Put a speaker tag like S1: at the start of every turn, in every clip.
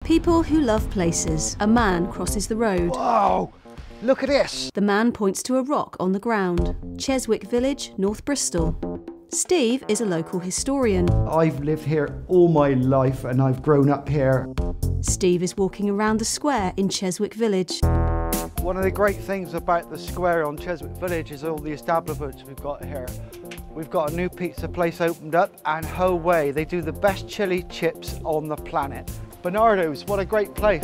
S1: People who love places. A man crosses the road.
S2: Whoa! Look at this!
S1: The man points to a rock on the ground. Cheswick Village, North Bristol. Steve is a local historian.
S2: I've lived here all my life and I've grown up here.
S1: Steve is walking around the square in Cheswick Village.
S2: One of the great things about the square on Cheswick Village is all the establishments we've got here. We've got a new pizza place opened up, and Ho Way, they do the best chili chips on the planet. Bernardo's, what a great place.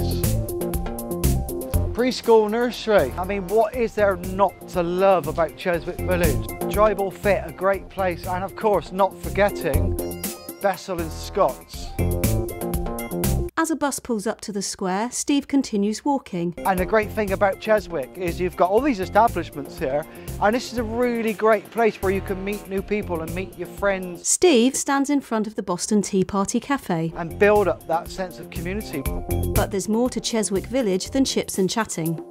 S2: Preschool nursery. I mean, what is there not to love about Cheswick Village? Tribal Fit, a great place, and of course, not forgetting Bessel and Scott's.
S1: As a bus pulls up to the square, Steve continues walking.
S2: And the great thing about Cheswick is you've got all these establishments here, and this is a really great place where you can meet new people and meet your friends.
S1: Steve stands in front of the Boston Tea Party Cafe.
S2: And build up that sense of community.
S1: But there's more to Cheswick Village than chips and chatting.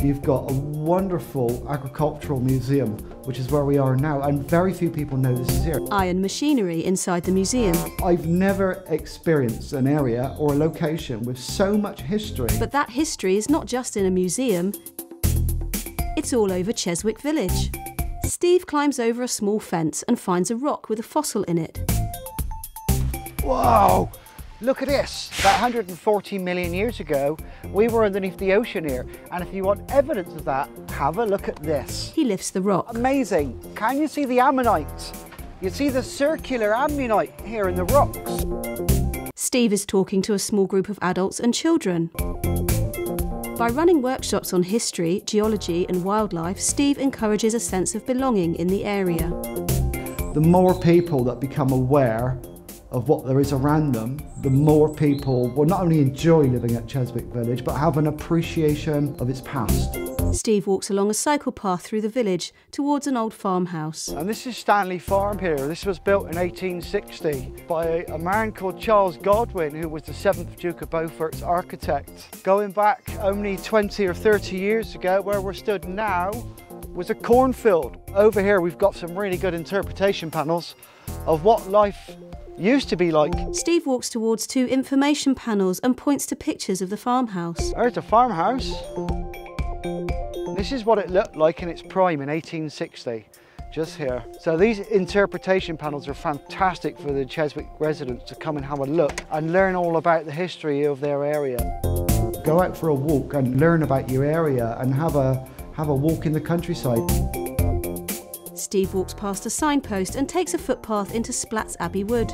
S2: You've got a wonderful agricultural museum, which is where we are now, and very few people know this is here.
S1: Iron machinery inside the museum.
S2: I've never experienced an area or a location with so much history.
S1: But that history is not just in a museum, it's all over Cheswick Village. Steve climbs over a small fence and finds a rock with a fossil in it.
S2: Whoa! Look at this. About 140 million years ago, we were underneath the ocean here. And if you want evidence of that, have a look at this.
S1: He lifts the rock.
S2: Amazing. Can you see the ammonite? You see the circular ammonite here in the rocks.
S1: Steve is talking to a small group of adults and children. By running workshops on history, geology and wildlife, Steve encourages a sense of belonging in the area.
S2: The more people that become aware of what there is around them, the more people will not only enjoy living at Cheswick Village, but have an appreciation of its past.
S1: Steve walks along a cycle path through the village towards an old farmhouse.
S2: And this is Stanley Farm here. This was built in 1860 by a man called Charles Godwin, who was the 7th Duke of Beaufort's architect. Going back only 20 or 30 years ago, where we're stood now, was a cornfield. Over here we've got some really good interpretation panels of what life used to be like.
S1: Steve walks towards two information panels and points to pictures of the farmhouse.
S2: There's a farmhouse. This is what it looked like in its prime in 1860, just here. So these interpretation panels are fantastic for the Cheswick residents to come and have a look and learn all about the history of their area. Go out for a walk and learn about your area and have a walk in the countryside.
S1: Steve walks past a signpost and takes a footpath into Splatts Abbey Wood.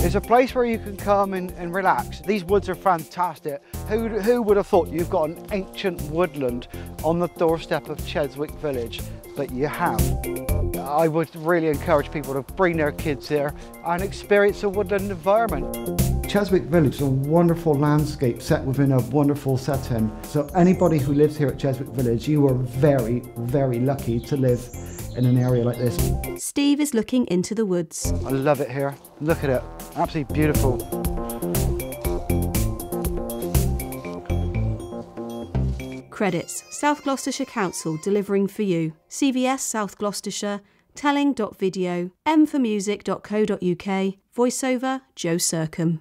S2: It's a place where you can come and relax. These woods are fantastic. Who would have thought you've got an ancient woodland on the doorstep of Cheswick Village? But you have. I would really encourage people to bring their kids here and experience a woodland environment. Cheswick Village is a wonderful landscape set within a wonderful setting. So anybody who lives here at Cheswick Village, you are very, very lucky to live in an area like this.
S1: Steve is looking into the woods.
S2: I love it here. Look at it. Absolutely beautiful.
S1: Credits: South Gloucestershire Council delivering for you. CVS South Gloucestershire, telling.video, mformusic.co.uk, voiceover Joe Sercombe.